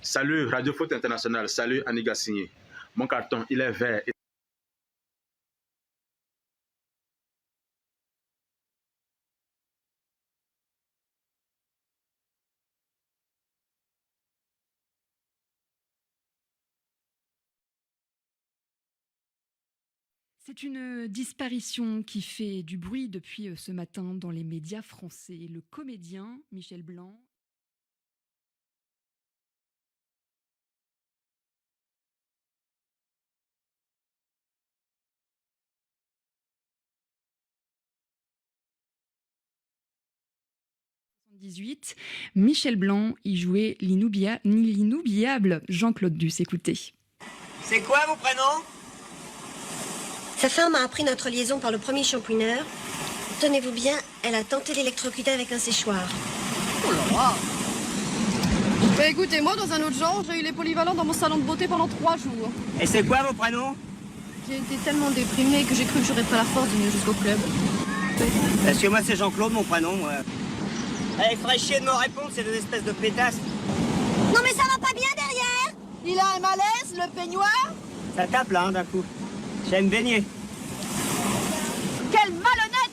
Salut Radio Foot International, salut Annie Gassigné. Mon carton, il est vert. C'est une disparition qui fait du bruit depuis ce matin dans les médias français. Le comédien Michel Blanc. Michel Blanc y jouait l'inoubliable Jean-Claude Duss. Écoutez. C'est quoi vos prénoms? Sa femme a appris notre liaison par le premier shampooineur. Tenez-vous bien, elle a tenté d'électrocuter avec un séchoir. Oh là là! Bah écoutez, moi dans un autre genre, j'ai eu les polyvalents dans mon salon de beauté pendant 3 jours. Et c'est quoi vos prénoms? J'ai été tellement déprimée que j'ai cru que j'aurais pas la force de venir jusqu'au club. Parce que moi c'est Jean-Claude mon prénom. Allez, il ferait chier de me répondre, ces deux espèces de pétasses. Non mais ça va pas bien derrière! Il a un malaise, le peignoir? Ça tape là, d'un coup. J'aime baigner. Quel malhonnête!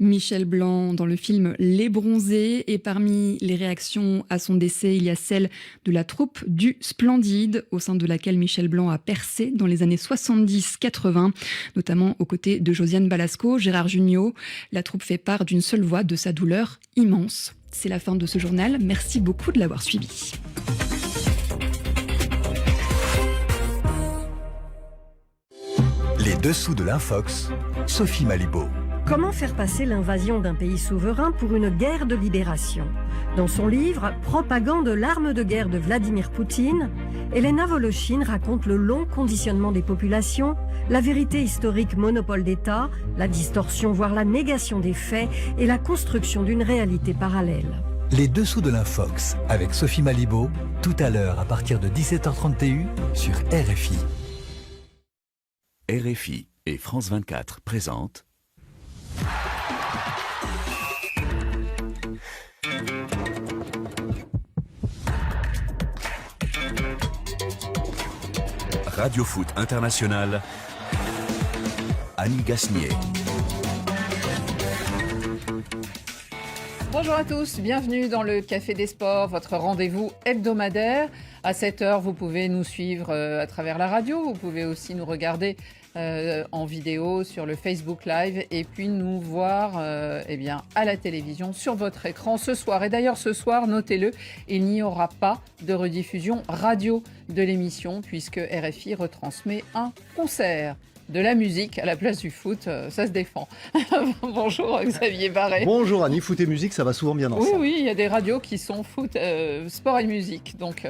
Michel Blanc dans le film Les Bronzés. Et parmi les réactions à son décès, il y a celle de la troupe du Splendide, au sein de laquelle Michel Blanc a percé dans les années 70-80, notamment aux côtés de Josiane Balasco, Gérard Jugnot. La troupe fait part d'une seule voix de sa douleur immense. C'est la fin de ce journal. Merci beaucoup de l'avoir suivi. Les dessous de l'Infox, Sophie Malibaud. Comment faire passer l'invasion d'un pays souverain pour une guerre de libération? Dans son livre « Propagande, l'arme de guerre de Vladimir Poutine », Elena Voloshin raconte le long conditionnement des populations, la vérité historique monopole d'État, la distorsion voire la négation des faits et la construction d'une réalité parallèle. Les dessous de l'Infox avec Sophie Malibaud, tout à l'heure à partir de 17h30 TU sur RFI. RFI et France 24 présentent Radio Foot International, Annie Gassigné. Bonjour à tous, bienvenue dans le Café des Sports, votre rendez-vous hebdomadaire. À 7h, vous pouvez nous suivre à travers la radio, vous pouvez aussi nous regarder en vidéo sur le Facebook Live et puis nous voir à la télévision sur votre écran ce soir. Et d'ailleurs ce soir, notez-le, il n'y aura pas de rediffusion radio de l'émission puisque RFI retransmet un concert. De la musique à la place du foot, ça se défend. Bonjour Xavier Barret. Bonjour Annie, foot et musique, ça va souvent bien ensemble. Oui, il y a des radios qui sont foot, sport et musique. Donc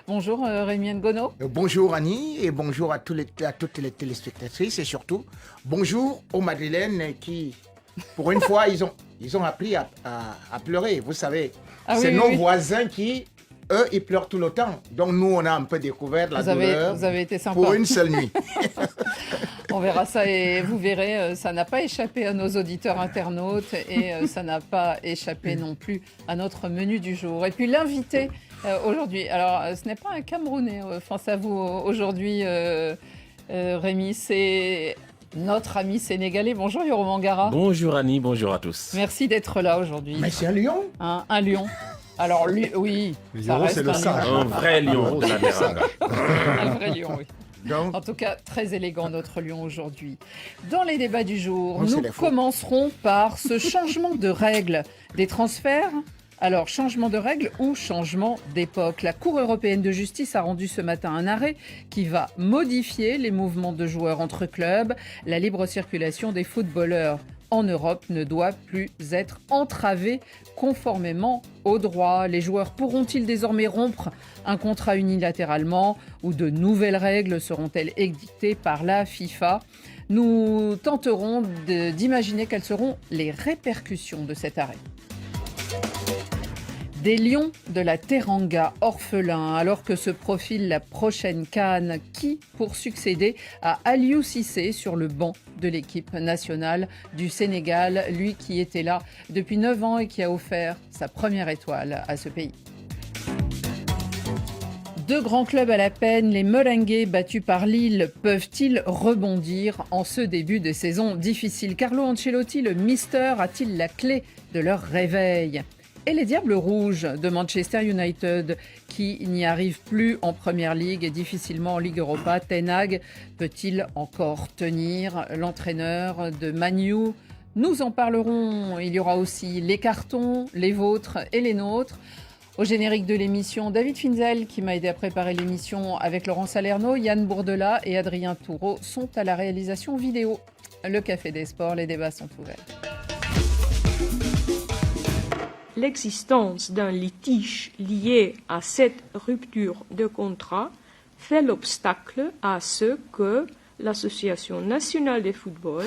bonjour Rémi Ngono. Bonjour Annie et bonjour à toutes les téléspectatrices et surtout bonjour aux Madrilènes qui, pour une fois, ils ont appris à pleurer. Vous savez, c'est nos voisins qui... Eux, ils pleurent tout le temps. Donc, nous, on a un peu découvert la douleur vous avez été sympa. pour une seule nuit. On verra ça et vous verrez, ça n'a pas échappé à nos auditeurs internautes et ça n'a pas échappé non plus à notre menu du jour. Et puis, l'invité aujourd'hui, alors, ce n'est pas un Camerounais face à vous aujourd'hui, Rémi, c'est... notre ami sénégalais. Bonjour Yoro Mangara. Bonjour Annie, bonjour à tous. Merci d'être là aujourd'hui. Mais c'est un lion. Un lion. Alors lui, oui, ça reste c'est le sage. Un vrai lion de la teranga. Un vrai lion, oui. Donc, en tout cas, très élégant notre lion aujourd'hui. Dans les débats du jour, nous commencerons par ce changement de règles des transferts. Alors, changement de règles ou changement d'époque? La Cour européenne de justice a rendu ce matin un arrêt qui va modifier les mouvements de joueurs entre clubs. La libre circulation des footballeurs en Europe ne doit plus être entravée conformément au droit. Les joueurs pourront-ils désormais rompre un contrat unilatéralement ou de nouvelles règles seront-elles édictées par la FIFA? Nous tenterons d'imaginer quelles seront les répercussions de cet arrêt. Des lions de la Teranga orphelins, alors que se profile la prochaine CAN, qui pour succéder à Aliou Cissé sur le banc de l'équipe nationale du Sénégal, lui qui était là depuis 9 ans et qui a offert sa première étoile à ce pays. Deux grands clubs à la peine, les Merengues battus par Lille, peuvent-ils rebondir en ce début de saison difficile? Carlo Ancelotti, le Mister, a-t-il la clé de leur réveil? Et les Diables Rouges de Manchester United, qui n'y arrivent plus en Première Ligue et difficilement en Ligue Europa, Ten Hag peut-il encore tenir? L'entraîneur de Man U, nous en parlerons. Il y aura aussi les cartons, les vôtres et les nôtres. Au générique de l'émission, David Finzel, qui m'a aidé à préparer l'émission avec Laurent Salerno, Yann Bourdelat et Adrien Toureau sont à la réalisation vidéo. Le Café des Sports, les débats sont ouverts. L'existence d'un litige lié à cette rupture de contrat fait l'obstacle à ce que l'Association nationale de football,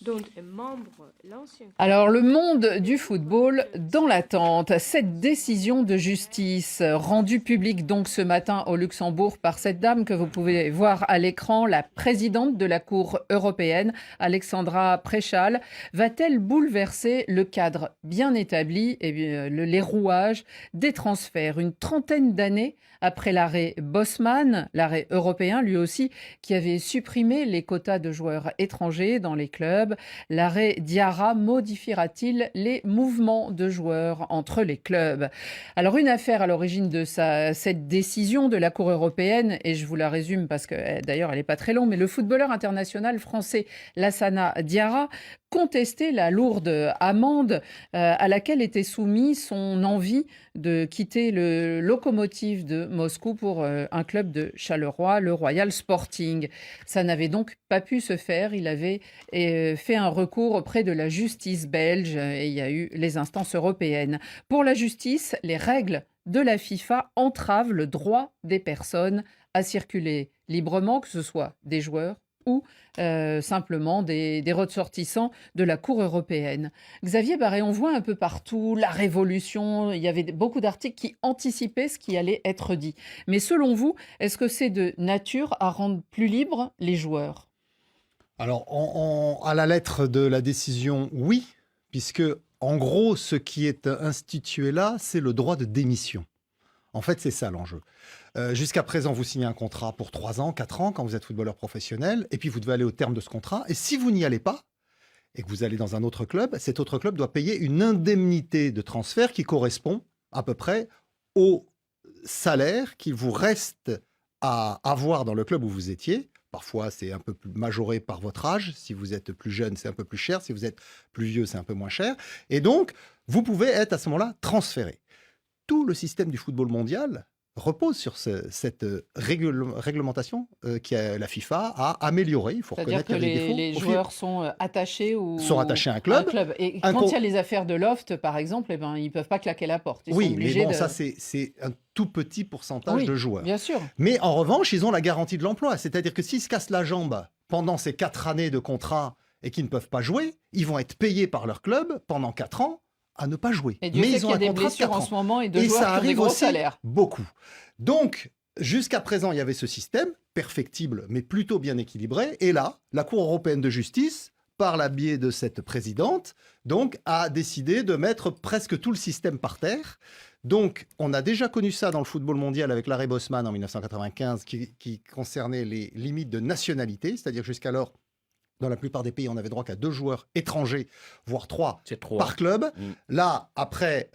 dont est membre l'ancien... Alors, le monde du football dans l'attente. Cette décision de justice rendue publique donc ce matin au Luxembourg par cette dame que vous pouvez voir à l'écran, la présidente de la Cour européenne, Alexandra Préchal, va-t-elle bouleverser le cadre bien établi et les rouages des transferts? Une trentaine d'années après l'arrêt Bosman, l'arrêt européen lui aussi, qui avait supprimé les quotas de joueurs étrangers dans les clubs, l'arrêt Diarra modifiera-t-il les mouvements de joueurs entre les clubs? Alors une affaire à l'origine de cette décision de la Cour européenne, et je vous la résume parce que d'ailleurs elle n'est pas très longue, mais le footballeur international français Lassana Diarra contester la lourde amende à laquelle était soumise son envie de quitter le Lokomotiv de Moscou pour un club de Charleroi, le Royal Sporting. Ça n'avait donc pas pu se faire. Il avait fait un recours auprès de la justice belge et il y a eu les instances européennes. Pour la justice, les règles de la FIFA entravent le droit des personnes à circuler librement, que ce soit des joueurs ou simplement des ressortissants de la Cour européenne. Xavier Barré, on voit un peu partout la révolution, il y avait beaucoup d'articles qui anticipaient ce qui allait être dit. Mais selon vous, est-ce que c'est de nature à rendre plus libres les joueurs? Alors, à la lettre de la décision, oui, puisque en gros, ce qui est institué là, c'est le droit de démission. En fait, c'est ça l'enjeu. Jusqu'à présent, vous signez un contrat pour 3 ans, 4 ans, quand vous êtes footballeur professionnel, et puis vous devez aller au terme de ce contrat. Et si vous n'y allez pas, et que vous allez dans un autre club, cet autre club doit payer une indemnité de transfert qui correspond à peu près au salaire qu'il vous reste à avoir dans le club où vous étiez. Parfois, c'est un peu plus majoré par votre âge. Si vous êtes plus jeune, c'est un peu plus cher. Si vous êtes plus vieux, c'est un peu moins cher. Et donc, vous pouvez être à ce moment-là transféré. Tout le système du football mondial repose sur cette réglementation que la FIFA a améliorée. Il faut reconnaître que qu'il y a des défauts. les joueurs sont attachés à un club. Et quand il y a les affaires de loft, par exemple, ils ne peuvent pas claquer la porte. Ils sont mais obligés bon, ça, c'est un tout petit pourcentage de joueurs. Bien sûr. Mais en revanche, ils ont la garantie de l'emploi. C'est-à-dire que s'ils se cassent la jambe pendant ces 4 années de contrat et qu'ils ne peuvent pas jouer, ils vont être payés par leur club pendant 4 ans à ne pas jouer. Et Dieu sait qu'il y a des blessures en ce moment et de joueurs qui ont des gros salaires. Beaucoup. Donc, jusqu'à présent, il y avait ce système, perfectible, mais plutôt bien équilibré. Et là, la Cour européenne de justice, par la biais de cette présidente, donc, a décidé de mettre presque tout le système par terre. Donc, on a déjà connu ça dans le football mondial avec l'arrêt Bosman en 1995 qui concernait les limites de nationalité, c'est-à-dire jusqu'alors, dans la plupart des pays, on avait droit qu'à 2 joueurs étrangers, voire 3 par club. Là, après,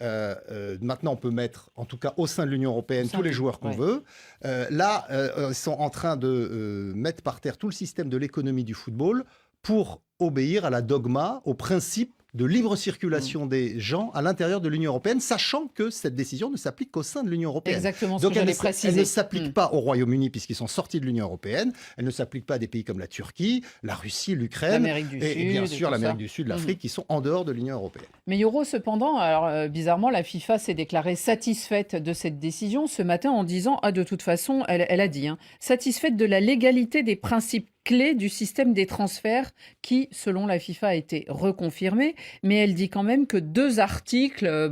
maintenant, on peut mettre, en tout cas au sein de l'Union européenne, tous les joueurs qu'on veut. Là, ils sont en train de mettre par terre tout le système de l'économie du football pour obéir à la dogma, au principe de libre circulation des gens à l'intérieur de l'Union européenne, sachant que cette décision ne s'applique qu'au sein de l'Union européenne. Exactement ce Donc que j'allais préciser. Elle ne s'applique pas au Royaume-Uni puisqu'ils sont sortis de l'Union européenne. Elle ne s'applique pas à des pays comme la Turquie, la Russie, l'Ukraine et bien sûr l'Amérique du Sud, l'Afrique qui sont en dehors de l'Union européenne. Mais Yoro, cependant, alors bizarrement, la FIFA s'est déclarée satisfaite de cette décision ce matin en disant de toute façon, elle a dit, satisfaite de la légalité des principes clé du système des transferts qui, selon la FIFA, a été reconfirmé. Mais elle dit quand même que 2 articles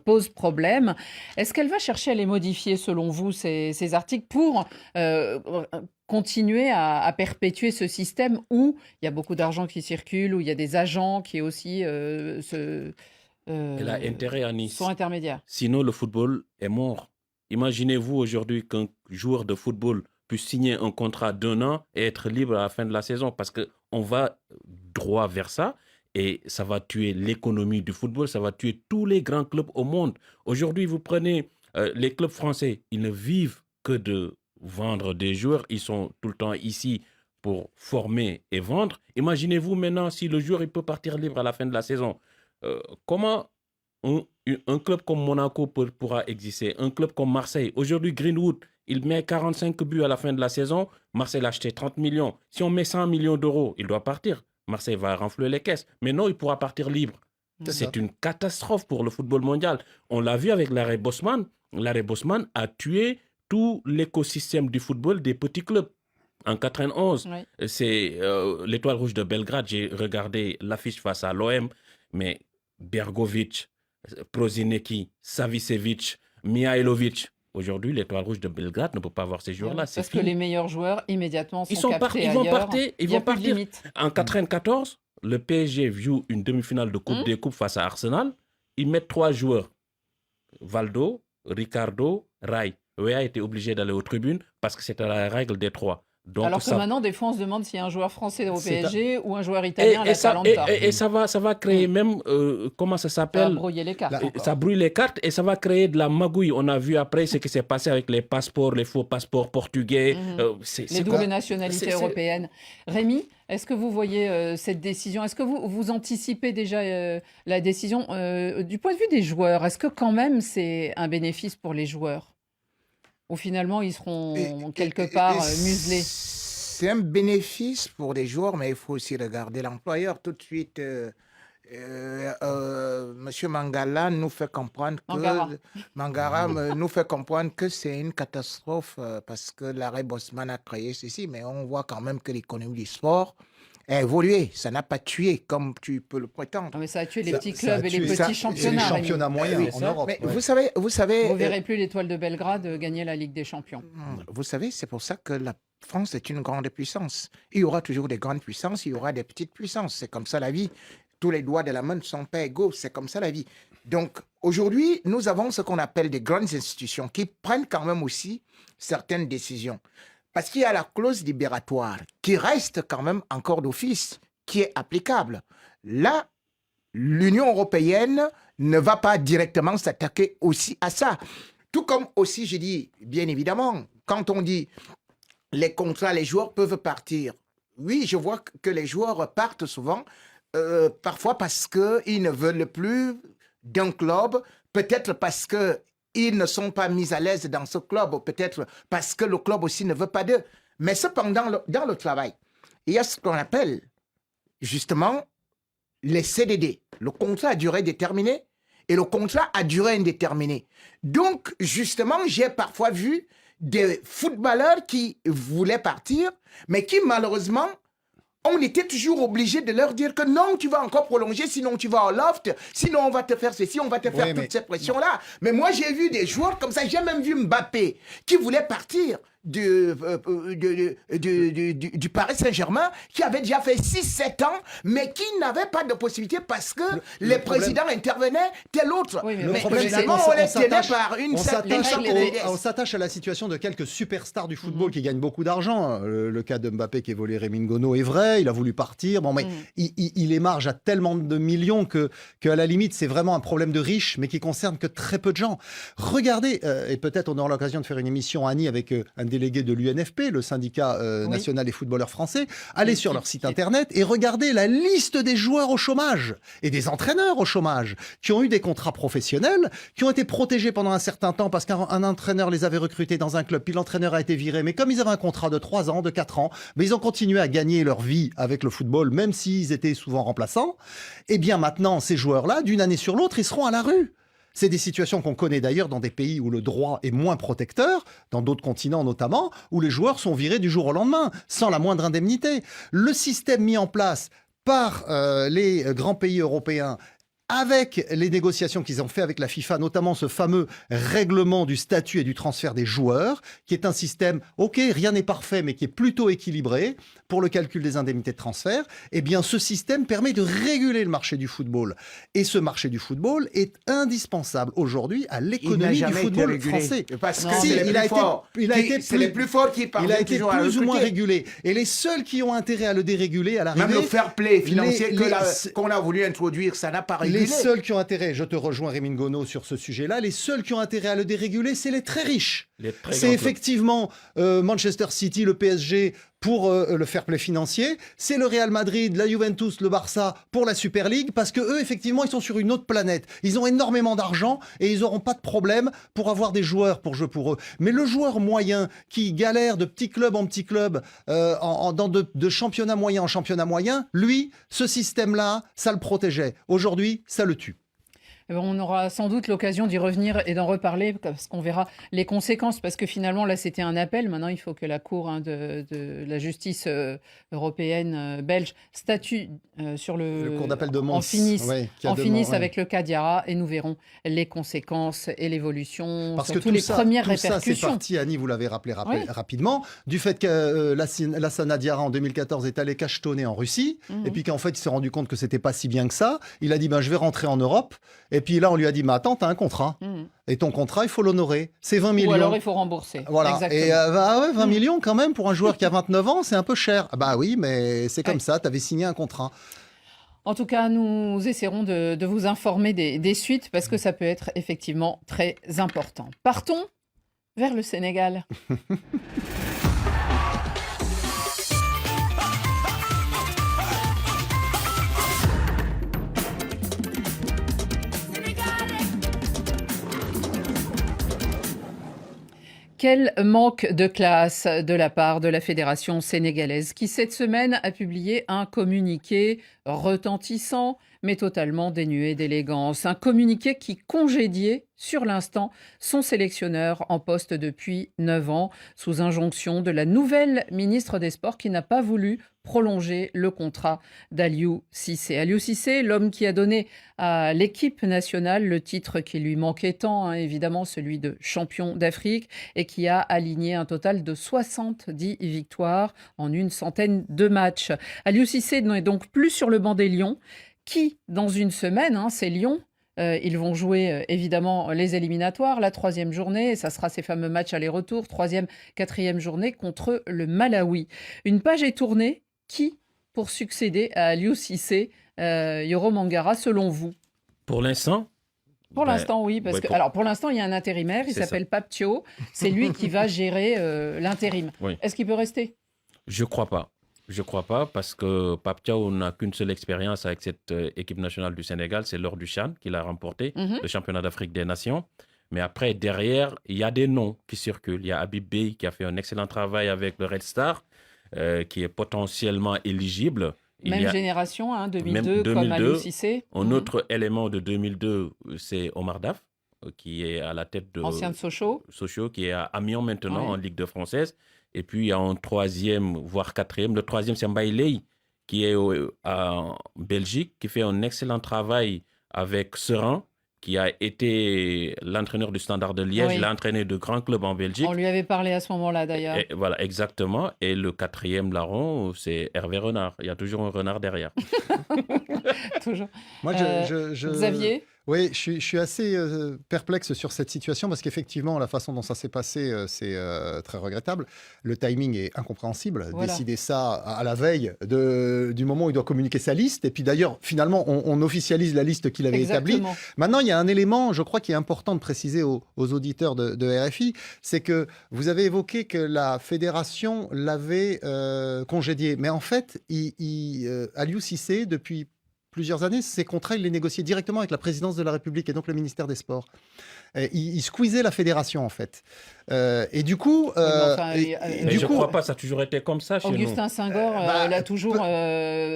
posent problème. Est-ce qu'elle va chercher à les modifier, selon vous, ces articles, pour continuer à perpétuer ce système où il y a beaucoup d'argent qui circule, où il y a des agents qui aussi elle a intérêt à Nice. sont intermédiaires? Sinon, le football est mort. Imaginez-vous aujourd'hui qu'un joueur de football puisse signer un contrat d'1 an et être libre à la fin de la saison, parce qu'on va droit vers ça et ça va tuer l'économie du football, ça va tuer tous les grands clubs au monde. Aujourd'hui, vous prenez les clubs français, ils ne vivent que de vendre des joueurs, ils sont tout le temps ici pour former et vendre. Imaginez-vous maintenant si le joueur il peut partir libre à la fin de la saison. Comment un club comme Monaco pourra exister? Un club comme Marseille. Aujourd'hui, Greenwood, il met 45 buts à la fin de la saison. Marseille l'a acheté 30 millions. Si on met 100 millions d'euros, il doit partir. Marseille va renflouer les caisses. Mais non, il pourra partir libre. C'est une catastrophe pour le football mondial. On l'a vu avec l'arrêt Bosman. L'arrêt Bosman a tué tout l'écosystème du football des petits clubs. En 91, c'est l'Étoile Rouge de Belgrade. J'ai regardé l'affiche face à l'OM, mais Bergovic, Prozinecki, Savicevic, Mihailovic. Aujourd'hui, l'Étoile Rouge de Belgrade ne peut pas avoir ces joueurs-là. Parce que les meilleurs joueurs, immédiatement, sont captés ils vont ailleurs. partir. Il n'y a plus de limite. En 94, le PSG joue une demi-finale de Coupe des Coupes face à Arsenal. Ils mettent 3 joueurs. Valdo, Ricardo, Rai. Rai a été obligé d'aller aux tribunes parce que c'était la règle des 3. Donc, alors que maintenant, des fois, on se demande s'il y a un joueur français au PSG ou un joueur italien à l'Atalanta. Et ça va créer même, comment ça s'appelle? Ça va brouiller les cartes. Ça brouille les cartes et ça va créer de la magouille. On a vu après ce qui s'est passé avec les passeports, les faux passeports portugais. Les doubles nationalités européennes. Rémi, est-ce que vous voyez cette décision? Est-ce que vous anticipez déjà la décision du point de vue des joueurs? Est-ce que quand même c'est un bénéfice pour les joueurs? Ou finalement, ils seront quelque part muselés? C'est un bénéfice pour les joueurs, mais il faut aussi regarder l'employeur. Tout de suite, Monsieur Mangala nous fait comprendre nous fait comprendre que c'est une catastrophe parce que l'arrêt Bosman a créé ceci, mais on voit quand même que l'économie du sport a évolué. Ça n'a pas tué comme tu peux le prétendre. Non, mais ça a tué les petits clubs et les petits championnats. Les championnats moyens en Europe. Mais vous savez, vous ne verrez plus l'Étoile de Belgrade gagner la Ligue des Champions. Vous savez, c'est pour ça que la France est une grande puissance. Il y aura toujours des grandes puissances, il y aura des petites puissances. C'est comme ça la vie. Tous les doigts de la main ne sont pas égaux. C'est comme ça la vie. Donc aujourd'hui, nous avons ce qu'on appelle des grandes institutions qui prennent quand même aussi certaines décisions. Parce qu'il y a la clause libératoire qui reste quand même encore d'office, qui est applicable. Là, l'Union européenne ne va pas directement s'attaquer aussi à ça. Tout comme aussi, j'ai dit, bien évidemment, quand on dit les contrats, les joueurs peuvent partir. Oui, je vois que les joueurs partent souvent, parfois parce qu'ils ne veulent plus d'un club, peut-être parce qu'ils ne sont pas mis à l'aise dans ce club, ou peut-être parce que le club aussi ne veut pas d'eux. Mais cependant, dans le travail, il y a ce qu'on appelle justement les CDD, le contrat à durée déterminée et le contrat à durée indéterminée. Donc, justement, j'ai parfois vu des footballeurs qui voulaient partir, mais qui malheureusement, on était toujours obligé de leur dire que non, tu vas encore prolonger, sinon tu vas au loft, sinon on va te faire ceci, on va te faire toutes ces pressions-là. Mais moi, j'ai vu des joueurs comme ça, j'ai même vu Mbappé qui voulait partir du Paris Saint-Germain, qui avait déjà fait 6-7 ans, mais qui n'avait pas de possibilité parce que les présidents intervenaient tel autre. Oui, mais le problème, c'est qu'on s'attache à la situation de quelques superstars du football qui gagnent beaucoup d'argent. Le cas de Mbappé qui est volé Rémi Ngono est vrai, il a voulu partir, bon, mais il émarge à tellement de millions qu'à la limite, c'est vraiment un problème de riches, mais qui concerne que très peu de gens. Regardez, et peut-être on aura l'occasion de faire une émission, Annie, avec un délégué de l'UNFP, le syndicat national des footballeurs français. Allez sur leur site internet et regardez la liste des joueurs au chômage et des entraîneurs au chômage qui ont eu des contrats professionnels, qui ont été protégés pendant un certain temps parce qu'un entraîneur les avait recrutés dans un club, puis l'entraîneur a été viré. Mais comme ils avaient un contrat de 3 ans, de 4 ans, mais ils ont continué à gagner leur vie avec le football, même s'ils étaient souvent remplaçants. Et bien maintenant, ces joueurs-là, d'une année sur l'autre, ils seront à la rue. C'est des situations qu'on connaît d'ailleurs dans des pays où le droit est moins protecteur, dans d'autres continents notamment, où les joueurs sont virés du jour au lendemain, sans la moindre indemnité. Le système mis en place par les grands pays européens avec les négociations qu'ils ont fait avec la FIFA, notamment ce fameux règlement du statut et du transfert des joueurs, qui est un système, ok, rien n'est parfait, mais qui est plutôt équilibré pour le calcul des indemnités de transfert, eh bien ce système permet de réguler le marché du football. Et ce marché du football est indispensable aujourd'hui à l'économie du football français. Parce que c'est les plus forts qui parviennent toujours à plus ou moins recruter. régulé. Et les seuls qui ont intérêt à le déréguler, à l'arrivée... Même le fair play financier qu'on a voulu introduire, ça n'a pas régulé. Les seuls qui ont intérêt, je te rejoins Rémi Ngono sur ce sujet-là, les seuls qui ont intérêt à le déréguler, c'est les très riches. C'est effectivement Manchester City, le PSG pour le fair play financier, c'est le Real Madrid, la Juventus, le Barça pour la Super League, parce que eux, effectivement, ils sont sur une autre planète. Ils ont énormément d'argent et ils n'auront pas de problème pour avoir des joueurs pour jouer pour eux. Mais le joueur moyen qui galère de petit club en petit club, de championnat moyen en championnat moyen, lui, ce système-là, ça le protégeait. Aujourd'hui, ça le tue. On aura sans doute l'occasion d'y revenir et d'en reparler parce qu'on verra les conséquences. Parce que finalement, là, c'était un appel. Maintenant, il faut que la Cour de la justice européenne belge statue sur le cours d'appel de Mons, en finisse ouais. avec le cas Diarra et nous verrons les conséquences et l'évolution, parce surtout que les premières répercussions. Ça, c'est parti, Annie, vous l'avez rappelé rapidement, du fait que Lassana Diarra, en 2014, est allé cachetonner en Russie, et puis qu'en fait, il s'est rendu compte que c'était pas si bien que ça. Il a dit, je vais rentrer en Europe. Et puis là, on lui a dit, mais attends, t'as un contrat. Et ton contrat, il faut l'honorer. C'est 20 millions. Ou alors, il faut rembourser. Voilà. Exactement. Et 20 millions quand même pour un joueur qui a 29 ans, c'est un peu cher. Bah oui, mais c'est comme ça, t'avais signé un contrat. En tout cas, nous essaierons de vous informer des suites parce que ça peut être effectivement très important. Partons vers le Sénégal. Quel manque de classe de la part de la Fédération sénégalaise qui, cette semaine, a publié un communiqué retentissant, mais totalement dénué d'élégance. Un communiqué qui congédiait sur l'instant son sélectionneur en poste depuis 9 ans, sous injonction de la nouvelle ministre des Sports qui n'a pas voulu prolonger le contrat d'Aliou Cissé. Aliou Cissé, l'homme qui a donné à l'équipe nationale le titre qui lui manquait tant, évidemment celui de champion d'Afrique, et qui a aligné un total de 70 victoires en une centaine de matchs. Aliou Cissé n'est donc plus sur le banc des Lions, qui, dans une semaine, ces Lions, ils vont jouer évidemment les éliminatoires, la 3e journée, ça sera ces fameux matchs aller-retour, 3e, 4e journée contre le Malawi. Une page est tournée, qui pour succéder à Aliou Cissé, Yoro Mangara, selon vous? Pour l'instant, Pour l'instant, oui. Parce que, alors, pour l'instant, il y a un intérimaire, il s'appelle Pape Thio. C'est lui qui va gérer l'intérim. Oui. Est-ce qu'il peut rester? Je ne crois pas. Je ne crois pas parce que Pape Thiaw n'a qu'une seule expérience avec cette équipe nationale du Sénégal, c'est lors du CHAN qu'il a remporté, le championnat d'Afrique des Nations. Mais après, derrière, il y a des noms qui circulent. Il y a Habib Beye qui a fait un excellent travail avec le Red Star, qui est potentiellement éligible. Génération, 2002, comme Aliou Cissé. Un autre élément de 2002, c'est Omar Daf, qui est à la tête de... Ancien de Sochaux. Sochaux, qui est à Amiens maintenant, en Ligue 2 française. Et puis, il y a un 3e, voire 4e. Le 3e, c'est Mbaye Leye, qui est en Belgique, qui fait un excellent travail avec Serein, qui a été l'entraîneur du Standard de Liège. Il a entraîné de grands clubs en Belgique. On lui avait parlé à ce moment-là, d'ailleurs. Voilà, exactement. Et le 4e larron, c'est Hervé Renard. Il y a toujours un renard derrière. Toujours. Moi, Xavier ? Oui, je suis assez perplexe sur cette situation parce qu'effectivement, la façon dont ça s'est passé, c'est très regrettable. Le timing est incompréhensible. Voilà. Décider ça à la veille du moment où il doit communiquer sa liste. Et puis d'ailleurs, finalement, on officialise la liste qu'il avait établie. Maintenant, il y a un élément, je crois, qui est important de préciser aux auditeurs de RFI, c'est que vous avez évoqué que la fédération l'avait congédié. Mais en fait, Aliou Cissé, depuis plusieurs années, ces contrats, il les négociait directement avec la présidence de la République et donc le ministère des Sports. Il squeezait la fédération, en fait. Et du coup... je ne crois pas, ça a toujours été comme ça chez nous. Augustin Senghor l'a toujours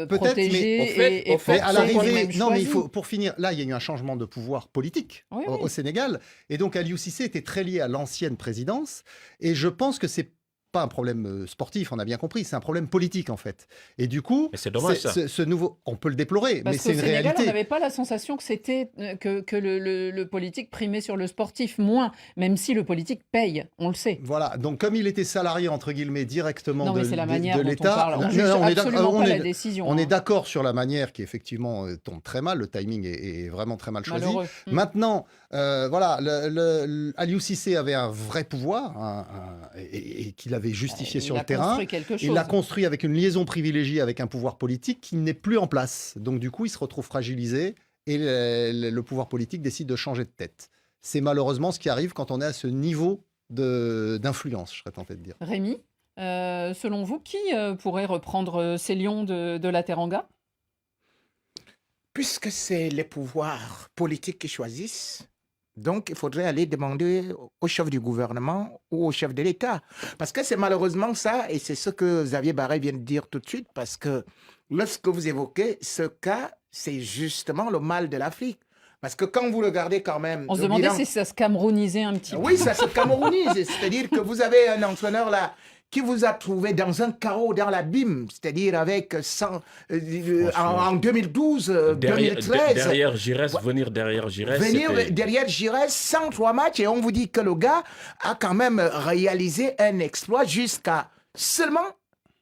protégé et à l'arrivée... Non, mais il faut, pour finir, là, il y a eu un changement de pouvoir politique au Sénégal. Et donc, Aliou Cissé était très lié à l'ancienne présidence. Et je pense que c'est pas un problème sportif, on a bien compris, c'est un problème politique en fait. Et du coup, c'est dommage, ce nouveau, on peut le déplorer, mais c'est une Sénégal, réalité. On n'avait pas la sensation que c'était que le politique primait sur le sportif, moins, même si le politique paye, on le sait. Voilà, donc comme il était salarié entre guillemets directement de l'État, on est d'accord sur la manière qui effectivement tombe très mal, le timing est vraiment très mal choisi. Malheureux. Maintenant, voilà, Aliou Cissé avait un vrai pouvoir et qu'il avait justifié sur le terrain. Il l'a construit avec une liaison privilégiée avec un pouvoir politique qui n'est plus en place. Donc du coup, il se retrouve fragilisé et le pouvoir politique décide de changer de tête. C'est malheureusement ce qui arrive quand on est à ce niveau d'influence, je serais tenté de dire. Rémi, selon vous, qui pourrait reprendre ces lions de la Teranga ? Puisque c'est les pouvoirs politiques qui choisissent, donc il faudrait aller demander au chef du gouvernement ou au chef de l'État. Parce que c'est malheureusement ça, et c'est ce que Xavier Barret vient de dire tout de suite, parce que lorsque vous évoquez ce cas, c'est justement le mal de l'Afrique. Parce que quand vous regardez quand même... On se demandait si ça se camerounisait un petit peu. Oui, ça se camerounise. C'est-à-dire que vous avez un entraîneur là qui vous a trouvé dans un chaos dans l'abîme, c'est-à-dire avec en 2012, 2013. Derrière Giresse, venir derrière Giresse. Derrière Giresse, 103 matchs, et on vous dit que le gars a quand même réalisé un exploit jusqu'à seulement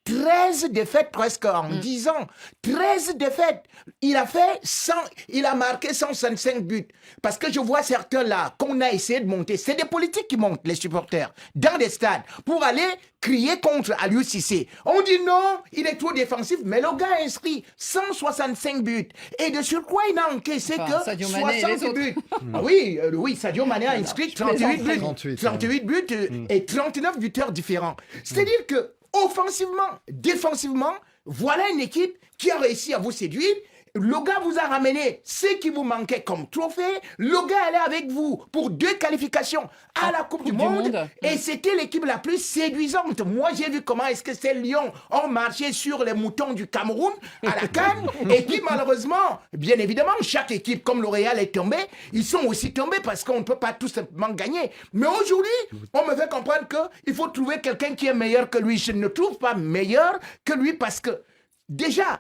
13 défaites presque en 10 ans. 13 défaites. Il a marqué 165 buts. Parce que je vois certains là qu'on a essayé de monter. C'est des politiques qui montent, les supporters, dans des stades, pour aller crier contre Aliou Cissé. On dit non, il est trop défensif, mais le gars a inscrit 165 buts. Et de surcroît, il n'a encaissé que 60 buts. Oui, Sadio Mané a inscrit 38 buts. 38 buts et 39 buteurs différents. C'est-à-dire que offensivement, défensivement, voilà une équipe qui a réussi à vous séduire. Le gars vous a ramené ce qui vous manquait comme trophée. Le gars allait avec vous pour 2 qualifications à la Coupe du Monde. Et c'était l'équipe la plus séduisante. Moi, j'ai vu comment est-ce que ces lions ont marché sur les moutons du Cameroun à la CAN. Et puis, malheureusement, bien évidemment, chaque équipe, comme le Real est tombée, ils sont aussi tombés parce qu'on ne peut pas tout simplement gagner. Mais aujourd'hui, on me fait comprendre qu'il faut trouver quelqu'un qui est meilleur que lui. Je ne trouve pas meilleur que lui parce que, déjà,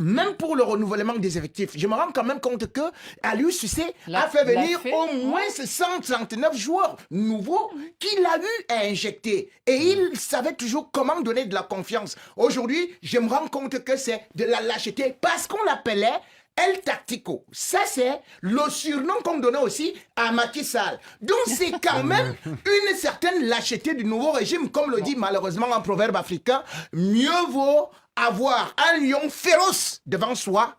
même pour le renouvellement des effectifs, je me rends quand même compte que Aliou Cissé a fait venir au moins 139 joueurs nouveaux qu'il a eu à injecter. Et il savait toujours comment donner de la confiance. Aujourd'hui, je me rends compte que c'est de la lâcheté parce qu'on l'appelait El Tactico. Ça, c'est le surnom qu'on donnait aussi à Macky Sall. Donc, c'est quand même une certaine lâcheté du nouveau régime. Comme le dit malheureusement un proverbe africain, mieux vaut avoir un lion féroce devant soi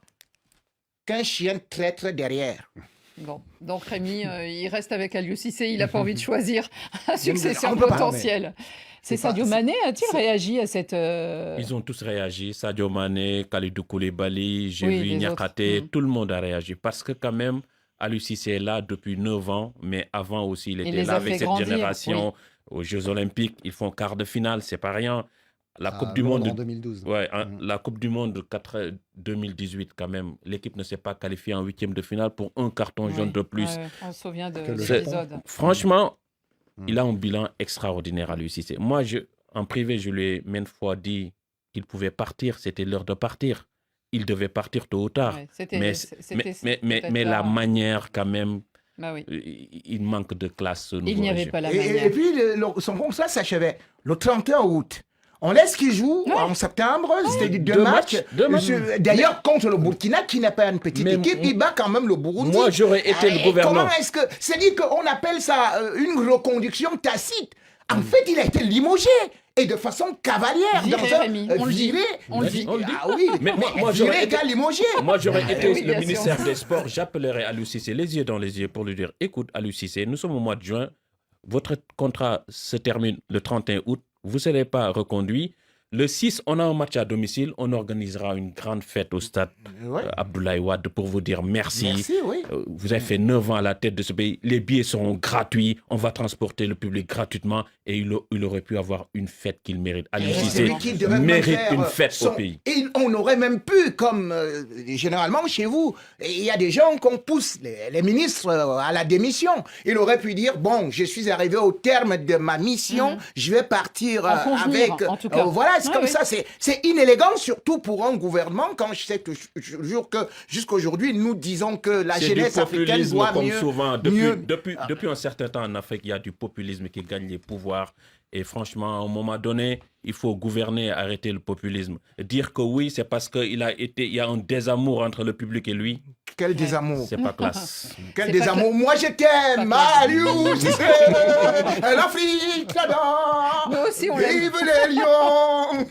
qu'un chien traître derrière. Bon, donc Rémi, il reste avec Aliou Cissé, il n'a pas envie de choisir un successeur potentiel. C'est Sadio Mané, a-t-il réagi à cette... Ils ont tous réagi, Sadio Mané, Kalidou Koulibaly, j'ai vu Niakhaté, tout le monde a réagi. Parce que quand même, Aliou Cissé est là depuis 9 ans, mais avant aussi, il était là avec cette génération. Aux Jeux Olympiques, ils font quart de finale, c'est pas rien. La Coupe du Monde en 2012. Ouais, la Coupe du Monde 2018 quand même, l'équipe ne s'est pas qualifiée en 8e de finale pour un carton jaune de plus. On se souvient de l'épisode. Franchement, il a un bilan extraordinaire à lui. Moi, en privé, je lui ai maintes fois dit qu'il pouvait partir, c'était l'heure de partir. Il devait partir tôt ou tard. Mais la manière quand même, il manque de classe. Il n'y avait pas la manière. Et puis, son contrat s'achevait le 31 août. On laisse qu'il joue en septembre, c'était deux matchs. D'ailleurs, contre le Burkina, qui n'est pas une petite équipe, il bat quand même le Burundi. Moi, j'aurais été le gouvernement. Comment est-ce que... C'est-à-dire qu'on appelle ça une reconduction tacite. En fait, il a été limogé. Et de façon cavalière. On le dit. Ah oui, mais moi j'aurais été limogé. Moi, j'aurais été le ministère des Sports. J'appellerais Aliou Cissé les yeux dans les yeux pour lui dire, écoute, Aliou Cissé, nous sommes au mois de juin. Votre contrat se termine le 31 août. Vous ne serez pas reconduit. Le 6, on a un match à domicile. On organisera une grande fête au stade Abdoulaye Wade pour vous dire merci. Merci, oui. Vous avez fait 9 ans à la tête de ce pays. Les billets seront gratuits. On va transporter le public gratuitement. Et il aurait pu avoir une fête qu'il mérite. Aliou Cissé mérite une fête au pays. Et on aurait même pu, comme généralement chez vous, il y a des gens qu'on pousse, les ministres, à la démission. Il aurait pu dire, bon, je suis arrivé au terme de ma mission, je vais partir avec... en tout cas. Voilà, c'est comme ça. C'est inélégant, surtout pour un gouvernement, quand je sais toujours que jusqu'aujourd'hui, nous disons que la jeunesse africaine doit comme mieux... souvent. mieux... Depuis un certain temps en Afrique, il y a du populisme qui gagne les pouvoirs. Et franchement, à un moment donné, il faut gouverner, arrêter le populisme. Dire que oui, c'est parce qu'il y a un désamour entre le public et lui. Quel désamour. C'est pas classe. Quel désamour. Moi, je t'aime, Aliou Cissé. L'Afrique, là-bas. Nous aussi, on l'aime. Vive les lions.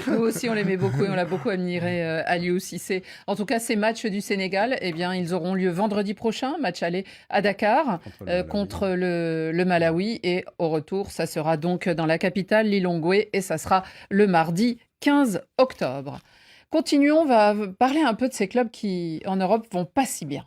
Nous aussi, on l'aimait beaucoup et on l'a beaucoup admiré, Aliou Cissé. En tout cas, ces matchs du Sénégal, eh bien, ils auront lieu vendredi prochain. Match aller à Dakar contre le Malawi. Et au retour, ça sera donc dans la capitale, Lilongwe. Et ça sera le mardi 15 octobre. Continuons, on va parler un peu de ces clubs qui, en Europe, vont pas si bien.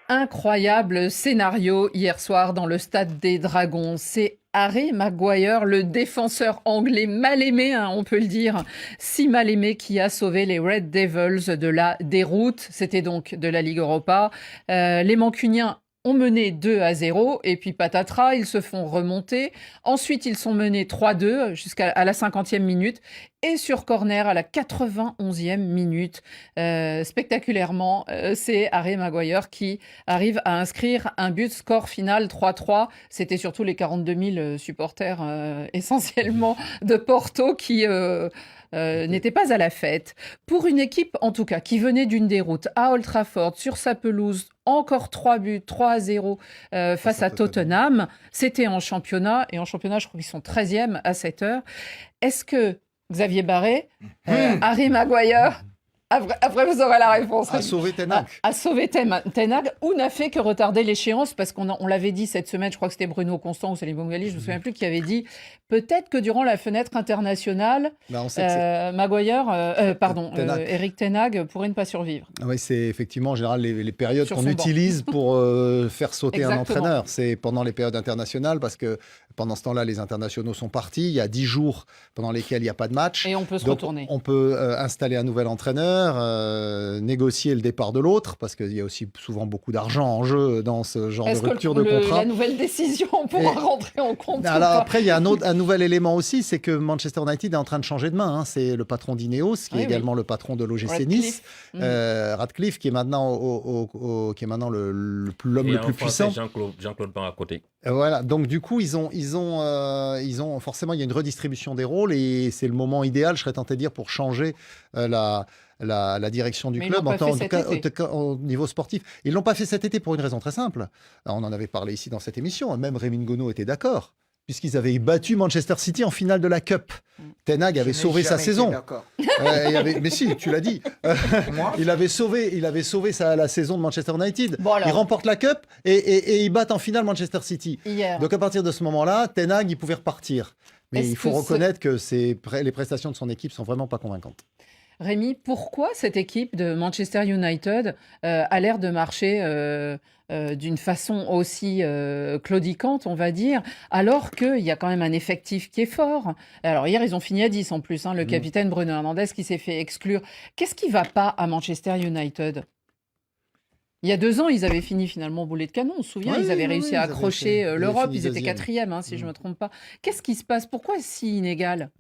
Incroyable scénario hier soir dans le stade des Dragons. C'est Harry Maguire, le défenseur anglais mal aimé, on peut le dire, si mal aimé, qui a sauvé les Red Devils de la déroute. C'était donc de la Ligue Europa. Les Mancuniens ont mené 2-0 et puis patatras, ils se font remonter. Ensuite, ils sont menés 3-2 jusqu'à la 50e minute et sur corner à la 91e minute. Spectaculairement, c'est Harry Maguire qui arrive à inscrire un but, score final 3-3. C'était surtout les 42 000 supporters essentiellement de Porto qui... n'était pas à la fête. Pour une équipe, en tout cas, qui venait d'une déroute à Old Trafford, sur sa pelouse, encore 3 buts, 3-0 face à Tottenham. C'était en championnat, et en championnat, je crois qu'ils sont 13e à cette heure. Est-ce que Xavier Barré, Harry Maguire... Après, vous aurez la réponse. A sauvé Ten Hag. A sauvé Ten Hag, ou n'a fait que retarder l'échéance, parce qu'on l'avait dit cette semaine, je crois que c'était Bruno Constant ou Salim Bongali, je ne me souviens plus, qui avait dit peut-être que durant la fenêtre internationale, Eric Ten Hag pourrait ne pas survivre. Oui, c'est effectivement en général les périodes qu'on utilise pour faire sauter un entraîneur. C'est pendant les périodes internationales, parce que pendant ce temps-là, les internationaux sont partis. Il y a 10 jours pendant lesquels il n'y a pas de match. Et on peut se retourner. On peut installer un nouvel entraîneur, négocier le départ de l'autre, parce qu'il y a aussi souvent beaucoup d'argent en jeu dans ce genre de rupture de contrat. La nouvelle décision pourra rentrer en compte. Alors après, il y a un nouvel élément aussi, c'est que Manchester United est en train de changer de main. C'est le patron d'Ineos, qui est également le patron de l'OGC Nice, Radcliffe, qui est maintenant, l'homme le plus puissant. Jean-Claude Pan à côté. Voilà, donc du coup, ils ont forcément, il y a une redistribution des rôles et c'est le moment idéal, je serais tenté de dire, pour changer la direction du club, en tout cas au niveau sportif. Ils ne l'ont pas fait cet été pour une raison très simple. Alors, on en avait parlé ici dans cette émission, même Rémi Ngono était d'accord, puisqu'ils avaient battu Manchester City en finale de la Cup. Ten Hag avait sauvé sa saison. Mais si, tu l'as dit. il avait sauvé la saison de Manchester United. Bon, ils remportent la Cup et ils battent en finale Manchester City. Hier. Donc à partir de ce moment-là, Ten Hag, il pouvait repartir. Mais il faut reconnaître que les prestations de son équipe sont vraiment pas convaincantes. Rémi, pourquoi cette équipe de Manchester United a l'air de marcher d'une façon aussi claudicante, on va dire, alors qu'il y a quand même un effectif qui est fort? Alors hier, ils ont fini à 10 en plus, le capitaine Bruno Hernandez qui s'est fait exclure. Qu'est-ce qui ne va pas à Manchester United? Il y a 2 ans, ils avaient fini finalement au boulet de canon, on se souvient, ils avaient réussi à accrocher l'Europe, ils étaient 4e, si je ne me trompe pas. Qu'est-ce qui se passe? Pourquoi si inégal?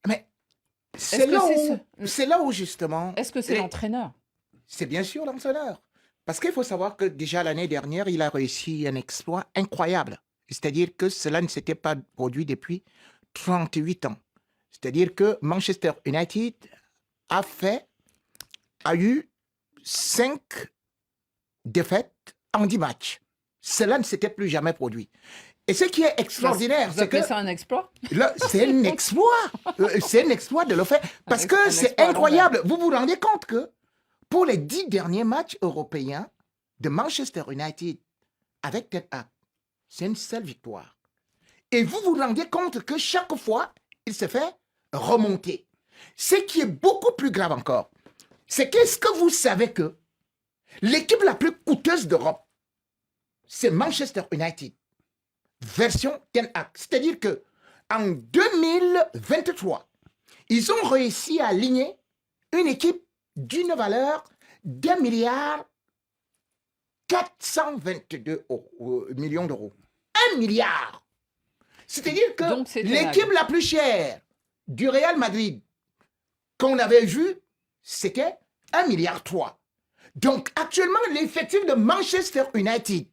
Mais c'est là où justement... Est-ce que c'est l'entraîneur? C'est bien sûr l'entraîneur. Parce qu'il faut savoir que déjà l'année dernière, il a réussi un exploit incroyable. C'est-à-dire que cela ne s'était pas produit depuis 38 ans. C'est-à-dire que Manchester United a eu 5 défaites en 10 matchs. Cela ne s'était plus jamais produit. Et ce qui est extraordinaire, Vous c'est appelez que ça un exploit? c'est un exploit. C'est un exploit de le faire. Parce que c'est incroyable. Vous vous rendez compte que pour les 10 derniers matchs européens de Manchester United avec Ten Hag, c'est une seule victoire. Et vous vous rendez compte que chaque fois, il se fait remonter. Ce qui est beaucoup plus grave encore, c'est qu'est-ce que vous savez que l'équipe la plus coûteuse d'Europe, c'est Manchester United, version Ten Hag. C'est-à-dire que en 2023, ils ont réussi à aligner une équipe d'une valeur d'1 milliard 422 millions d'euros. 1 milliard. C'est-à-dire que l'équipe la plus chère du Real Madrid qu'on avait vue, c'était 1 milliard 3. Donc actuellement, l'effectif de Manchester United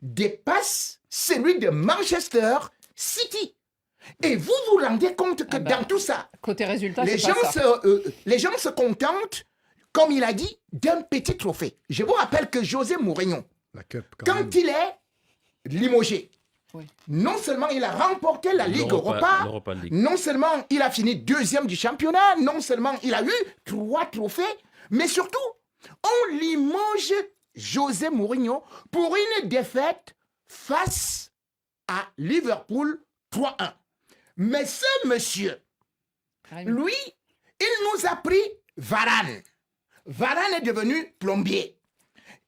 dépasse celui de Manchester City. Et vous vous rendez compte que dans tout ça, côté résultat, les gens se contentent, comme il a dit, d'un petit trophée. Je vous rappelle que José Mourinho, quand il est limogé, non seulement il a remporté la Ligue Europa, non seulement il a fini 2e du championnat, non seulement il a eu 3 trophées, mais surtout, on limoge José Mourinho pour une défaite face à Liverpool 3-1. Mais ce monsieur, lui, il nous a pris Varane. Varane est devenu plombier.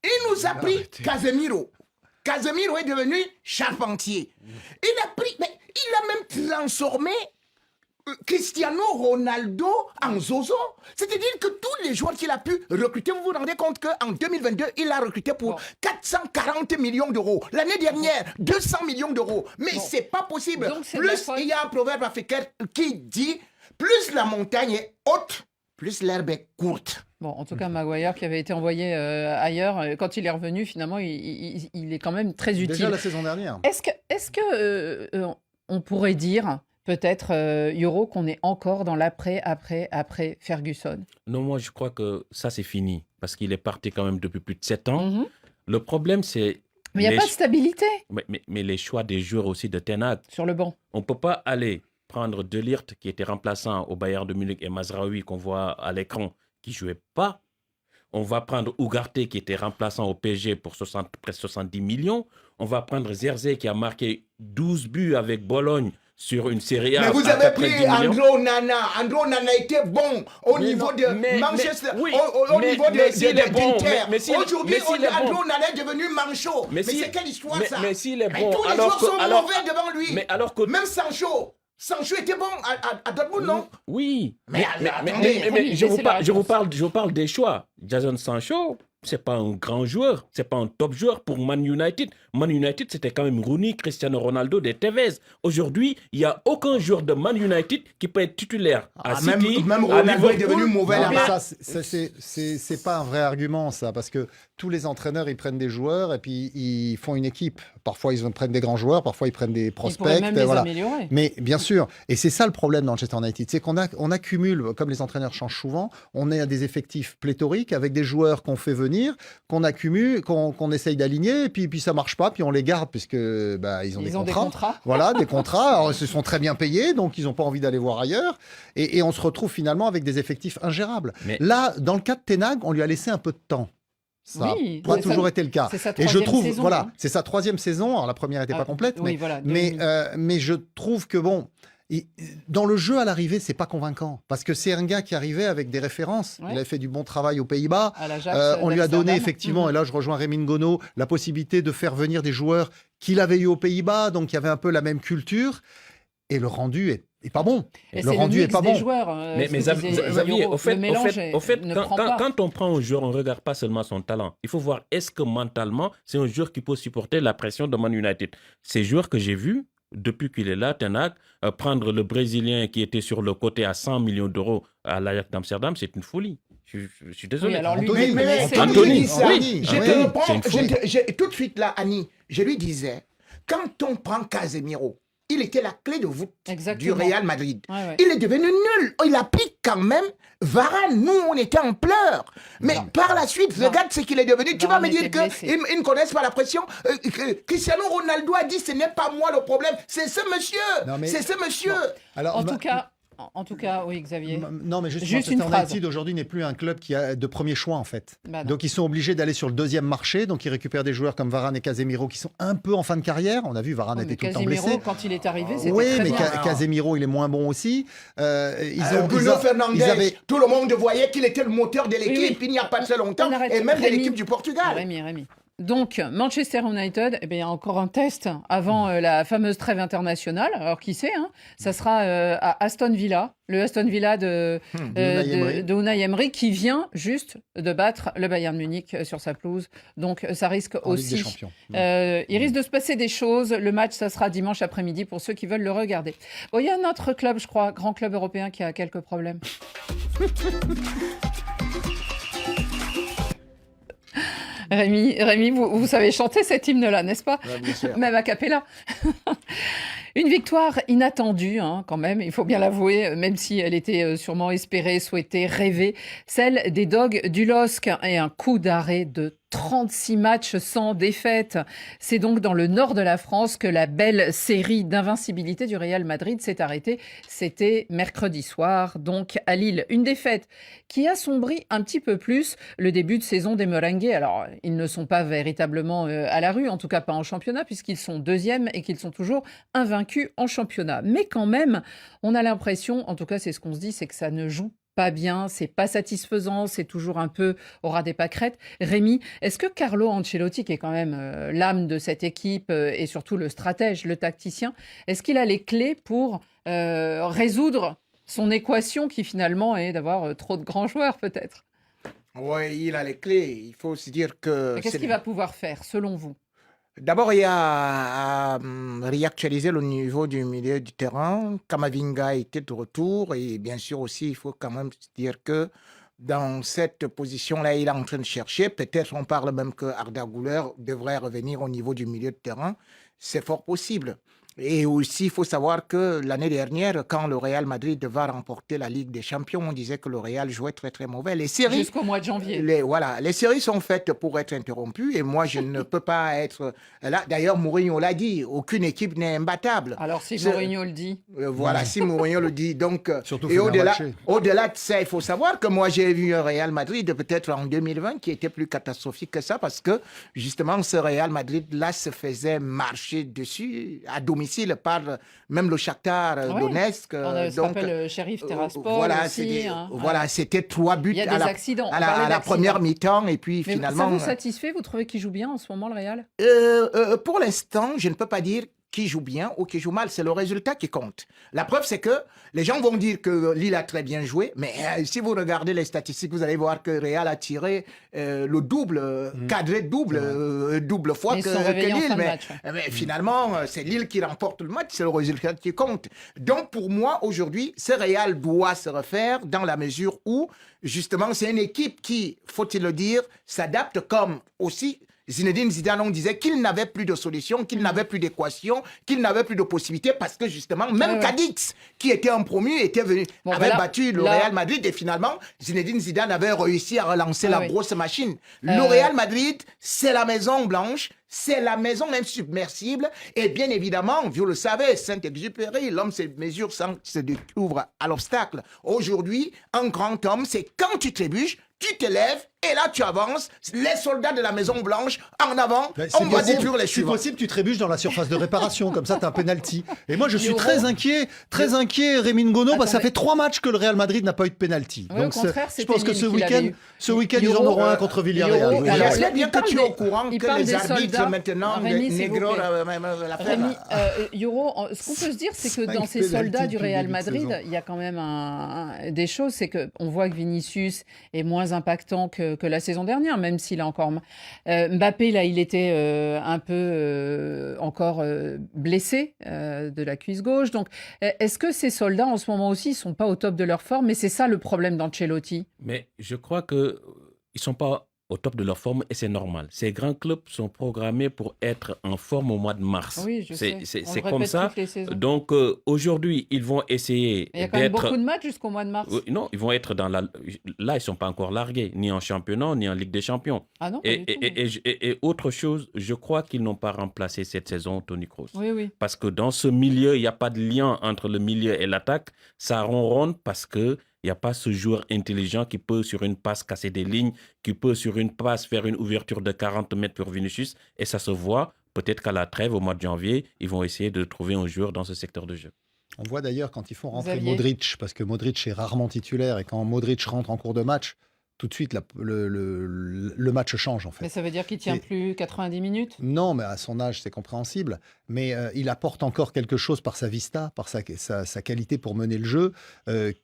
Il nous a pris Casemiro. Casemiro est devenu charpentier. Il a même transformé Cristiano Ronaldo en Zozo. C'est-à-dire que tous les joueurs qu'il a pu recruter, vous vous rendez compte qu'en 2022, il a recruté pour 440 millions d'euros. L'année dernière, 200 millions d'euros. Mais c'est pas possible. Plus il y a un proverbe africain qui dit, plus la montagne est haute, plus l'herbe est courte. Bon, en tout cas, Maguire, qui avait été envoyé ailleurs, quand il est revenu, finalement, il est quand même très utile. Déjà la saison dernière. Est-ce que on pourrait dire, peut-être, Yoro, qu'on est encore dans l'après Ferguson? Non, moi, je crois que ça, c'est fini. Parce qu'il est parti quand même depuis plus de 7 ans. Le problème, c'est... Mais il n'y a pas de stabilité. Mais les choix des joueurs aussi de Ten Hag. Sur le banc. On ne peut pas aller prendre De Ligt, qui était remplaçant au Bayern de Munich, et Mazraoui, qu'on voit à l'écran, qui ne jouait pas. On va prendre Ugarte, qui était remplaçant au PSG pour presque 70 millions. On va prendre Zerze, qui a marqué 12 buts avec Bologne sur une série A. Mais vous avez pris Andro Nana. Andro Nana était bon au niveau de Manchester, au niveau d'Inter. Aujourd'hui, Andro Nana est devenu manchot. Mais c'est quelle histoire ça? Mais s'il est bon, tous les joueurs sont mauvais devant lui. Même Sancho était bon à Dortmund, non? Oui. Mais je vous parle des choix. Jadon Sancho, c'est pas un grand joueur, c'est pas un top joueur pour Man United. Man United, c'était quand même Rooney, Cristiano Ronaldo, des Tevez. Aujourd'hui, il n'y a aucun joueur de Man United qui peut être titulaire à City. Même Ronaldo est devenu mauvais là-bas. C'est pas un vrai argument, ça, parce que tous les entraîneurs, ils prennent des joueurs et puis ils font une équipe. Parfois, ils prennent des grands joueurs, parfois, ils prennent des prospects. Ils pourraient même les améliorer. Mais bien sûr, et c'est ça le problème dans Manchester United, c'est qu'on accumule, comme les entraîneurs changent souvent, on est à des effectifs pléthoriques avec des joueurs qu'on fait venir, qu'on accumule, qu'on essaye d'aligner, et puis ça marche pas, puis on les garde puisque ils ont des contrats. Voilà, des contrats. Alors, ils se sont très bien payés, donc ils n'ont pas envie d'aller voir ailleurs, et on se retrouve finalement avec des effectifs ingérables. Mais là, dans le cas de Ten Hag, on lui a laissé un peu de temps. Ça n'a pas toujours été le cas. Et je trouve, saison, c'est sa 3e saison. Alors la première n'était pas complète, mais je trouve que dans le jeu à l'arrivée, c'est pas convaincant parce que c'est un gars qui arrivait avec des références. Il avait fait du bon travail aux Pays-Bas. On lui a donné effectivement, et là je rejoins Rémi Ngono, la possibilité de faire venir des joueurs qu'il avait eu aux Pays-Bas, donc il y avait un peu la même culture. Et le rendu est pas bon. Le rendu est pas bon. Joueurs, mais Xavier, au fait, quand on prend un joueur, on ne regarde pas seulement son talent. Il faut voir est-ce que mentalement, c'est un joueur qui peut supporter la pression de Man United. Ces joueurs que j'ai vus, depuis qu'il est là, Ten Hag, prendre le Brésilien qui était sur le côté à 100 millions d'euros à l'Ajax d'Amsterdam, c'est une folie. Je suis désolé. Oui, alors lui, Anthony, tout de suite là, Annie, je lui disais, quand on prend Casemiro, il était la clé de voûte du Real Madrid. Ouais. Il est devenu nul. Il a pris quand même Varane. Nous, on était en pleurs. Mais par la suite, regarde ce qu'il est devenu. Tu vas me dire qu'ils ne connaissent pas la pression. Cristiano Ronaldo a dit, ce n'est pas moi le problème, c'est ce monsieur. C'est ce monsieur. Alors, En tout cas, oui, Xavier. Non, mais juste Manchester une phrase. United aujourd'hui n'est plus un club qui a de premier choix en fait. Bah donc ils sont obligés d'aller sur le deuxième marché. Donc ils récupèrent des joueurs comme Varane et Casemiro qui sont un peu en fin de carrière. On a vu Varane était tout le temps blessé. Casemiro, quand il est arrivé, c'était oui, très mais bien. Casemiro, il est moins bon aussi. Bruno Fernandes, tout le monde voyait qu'il était le moteur de l'équipe. Il n'y a pas de longtemps, et même de l'équipe du Portugal. Rémi. Donc, Manchester United, il y a encore un test avant la fameuse trêve internationale. Alors, qui sait, ça sera à Aston Villa, le Aston Villa de Unai Emery, qui vient juste de battre le Bayern Munich sur sa pelouse. Donc, ça risque aussi. Ligue des Champions. Il risque de se passer des choses. Le match, ça sera dimanche après-midi pour ceux qui veulent le regarder. Bon, il y a un autre club, je crois, grand club européen, qui a quelques problèmes. Rémi, vous savez chanter cet hymne-là, n'est-ce pas? Bien sûr. Même a cappella. Une victoire inattendue, quand même, il faut bien l'avouer, même si elle était sûrement espérée, souhaitée, rêvée. Celle des Dogs du LOSC et un coup d'arrêt de 36 matchs sans défaite. C'est donc dans le nord de la France que la belle série d'invincibilité du Real Madrid s'est arrêtée. C'était mercredi soir, donc à Lille. Une défaite qui assombrit un petit peu plus le début de saison des Merengues. Alors, ils ne sont pas véritablement à la rue, en tout cas pas en championnat, puisqu'ils sont deuxièmes et qu'ils sont toujours invaincus en championnat. Mais quand même, on a l'impression, en tout cas c'est ce qu'on se dit, c'est que ça ne joue pas bien, c'est pas satisfaisant, c'est toujours un peu au ras des pâquerettes. Rémi, est-ce que Carlo Ancelotti, qui est quand même l'âme de cette équipe et surtout le stratège, le tacticien, est-ce qu'il a les clés pour résoudre son équation qui finalement est d'avoir trop de grands joueurs peut-être? Oui, il a les clés. Il faut se dire que... Qu'est-ce qu'il va pouvoir faire selon vous? D'abord, il y a à réactualiser le niveau du milieu du terrain. Kamavinga était de retour et bien sûr aussi, il faut quand même dire que dans cette position-là, il est en train de chercher. Peut-être on parle même que Arda Güler devrait revenir au niveau du milieu de terrain. C'est fort possible. Et aussi, il faut savoir que l'année dernière, quand le Real Madrid va remporter la Ligue des Champions, on disait que le Real jouait très très mauvais. Les séries, jusqu'au mois de janvier. Les séries sont faites pour être interrompues et moi je ne peux pas être là. D'ailleurs, Mourinho l'a dit, aucune équipe n'est imbattable. Alors si Mourinho le dit. Si Mourinho le dit. Donc, surtout et au-delà de ça, il faut savoir que moi j'ai vu un Real Madrid peut-être en 2020 qui était plus catastrophique que ça parce que justement ce Real Madrid-là se faisait marcher dessus à domicile par même le Shakhtar Donetsk. Ça s'appelle Sheriff Tiraspol aussi. C'était 3 buts à la première mi-temps et puis mais finalement... Ça vous satisfait? Vous trouvez qu'il joue bien en ce moment le Real? Pour l'instant, je ne peux pas dire qui joue bien ou qui joue mal, c'est le résultat qui compte. La preuve, c'est que les gens vont dire que Lille a très bien joué, mais si vous regardez les statistiques, vous allez voir que Real a tiré le double, cadré double fois que Lille. Mais finalement, c'est Lille qui remporte le match, c'est le résultat qui compte. Donc pour moi, aujourd'hui, ce Real doit se refaire dans la mesure où, justement, c'est une équipe qui, faut-il le dire, s'adapte comme aussi... Zinedine Zidane, on disait qu'il n'avait plus de solution, qu'il n'avait plus d'équation, qu'il n'avait plus de possibilité parce que justement, même Cadix, qui était en promu, avait battu le Real Madrid et finalement, Zinedine Zidane avait réussi à relancer la grosse machine. Le Real Madrid, c'est la Maison Blanche, c'est la maison même submersible et bien évidemment, vous le savez, Saint-Exupéry, l'homme se mesure sans se découvre à l'obstacle. Aujourd'hui, un grand homme, c'est quand tu trébuches, tu te lèves et là tu avances, les soldats de la Maison Blanche en avant, on va détruire les suivants. C'est possible, tu trébuches dans la surface de réparation, comme ça tu as un penalty. Et moi je suis très inquiet, Rémi Ngono, ça fait 3 matchs que le Real Madrid n'a pas eu de penalty. Donc je pense que ce week-end ils en auront un contre Villarreal. J'espère bien que tu es au courant que les arbitres maintenant, Negro, Rémi, Yoro, ce qu'on peut se dire, c'est que dans ces soldats du Real Madrid, il y a quand même des choses, c'est qu'on voit que Vinicius est moins impactant que la saison dernière, même s'il a encore... Mbappé, là, il était un peu encore blessé de la cuisse gauche. Donc, est-ce que ces soldats, en ce moment aussi, ils ne sont pas au top de leur forme? Mais c'est ça le problème d'Ancelotti. Mais je crois qu'ils ne sont pas au top de leur forme et c'est normal. Ces grands clubs sont programmés pour être en forme au mois de mars. Oui, je sais. C'est comme ça. Donc aujourd'hui, ils vont essayer il y a quand même beaucoup de matchs jusqu'au mois de mars. Non, ils vont être dans la... Là, ils ne sont pas encore largués, ni en championnat, ni en Ligue des Champions. Ah non, et autre chose, je crois qu'ils n'ont pas remplacé cette saison Toni Kroos. Oui. Parce que dans ce milieu, il n'y a pas de lien entre le milieu et l'attaque. Ça ronronne parce que il n'y a pas ce joueur intelligent qui peut, sur une passe, casser des lignes, qui peut, sur une passe, faire une ouverture de 40 mètres pour Vinicius. Et ça se voit. Peut-être qu'à la trêve, au mois de janvier, ils vont essayer de trouver un joueur dans ce secteur de jeu. On voit d'ailleurs quand ils font rentrer Modric, parce que Modric est rarement titulaire, et quand Modric rentre en cours de match, tout de suite, le match change, en fait. Mais ça veut dire qu'il ne tient plus 90 minutes ? Non, mais à son âge, c'est compréhensible. Mais il apporte encore quelque chose par sa vista, par sa qualité pour mener le jeu,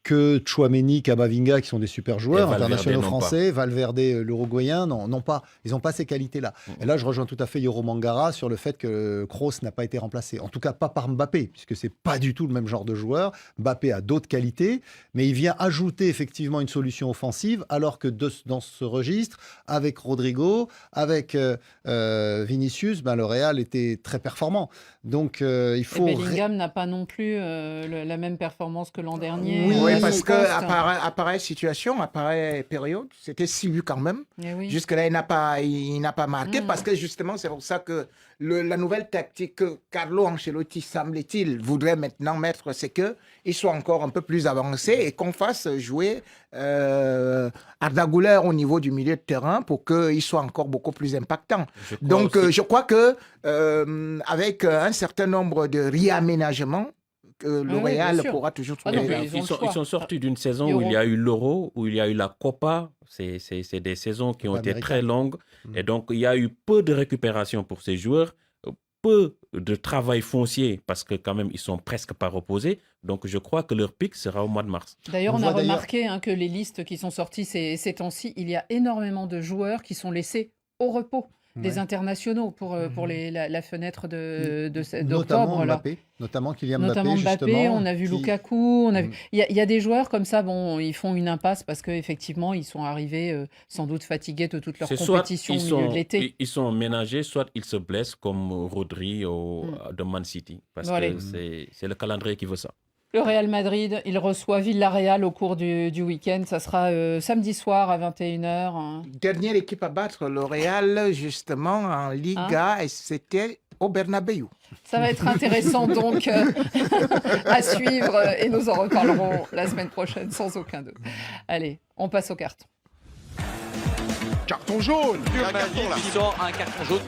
que Tchouaméni, Camavinga, qui sont des super joueurs internationaux français, Valverde, l'Uruguayen, n'ont pas. Ils n'ont pas ces qualités-là. Et là, je rejoins tout à fait Yoro Mangara sur le fait que Kroos n'a pas été remplacé. En tout cas, pas par Mbappé, puisque ce n'est pas du tout le même genre de joueur. Mbappé a d'autres qualités, mais il vient ajouter effectivement une solution offensive, alors que dans ce registre, avec Rodrigo, avec Vinicius, le Real était très performant. Donc il faut... Et Bellingham n'a pas non plus la même performance que l'an dernier. Oui, parce qu'à pareille situation, à pareille période, c'était 6 buts quand même. Oui. Jusque-là, il n'a pas marqué parce que justement, c'est pour ça que la nouvelle tactique que Carlo Ancelotti, semble-t-il, voudrait maintenant mettre, c'est qu'il soit encore un peu plus avancé et qu'on fasse jouer Arda Güler au niveau du milieu de terrain pour qu'il soit encore beaucoup plus impactant. Je crois que avec un certain nombre de réaménagements, le Real pourra toujours trouver. Ils sont sortis d'une saison où il y a eu l'Euro, où il y a eu la Copa. C'est des saisons qui ont été très longues. Et donc, il y a eu peu de récupération pour ces joueurs, peu de travail foncier, parce que quand même, ils sont presque pas reposés. Donc, je crois que leur pic sera au mois de mars. D'ailleurs, on a remarqué que les listes qui sont sorties ces temps-ci, il y a énormément de joueurs qui sont laissés au repos. Des internationaux pour la fenêtre d'octobre. Notamment Kylian Mbappé, justement. On a vu Lukaku. Il y a des joueurs comme ça, ils font une impasse parce qu'effectivement, ils sont arrivés sans doute fatigués de toute leur compétition au milieu de l'été. Ils sont ménagés, soit ils se blessent comme Rodri de Man City. Parce que c'est le calendrier qui veut ça. Le Real Madrid, il reçoit Villarreal au cours du week-end. Ça sera samedi soir à 21h. Dernière équipe à battre, le Real, justement, en Liga, et c'était au Bernabéu. Ça va être intéressant, donc, à suivre. Et nous en reparlerons la semaine prochaine, sans aucun doute. Allez, on passe au carton. Carton jaune. Un carton jaune.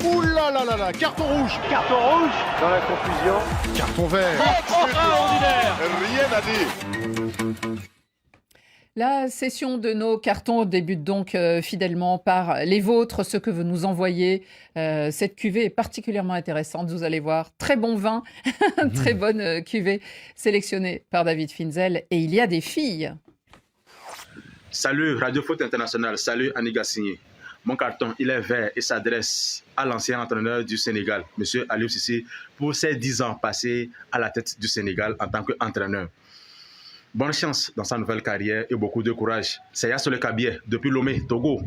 Ouh là là là là, carton rouge. Carton rouge. Dans la confusion. Carton vert. Extraordinaire. Rien à dire. La session de nos cartons débute donc fidèlement par les vôtres, ceux que vous nous envoyez. Cette cuvée est particulièrement intéressante, vous allez voir. Très bon vin, très bonne cuvée sélectionnée par David Finzel. Et il y a des filles. Salut Radio Foot International, salut Aniga Signé. Mon carton, il est vert et s'adresse à l'ancien entraîneur du Sénégal, M. Aliou Cissé, pour ses 10 ans passés à la tête du Sénégal en tant qu'entraîneur. Bonne chance dans sa nouvelle carrière et beaucoup de courage. C'est Yassole Kabié, depuis Lomé, Togo.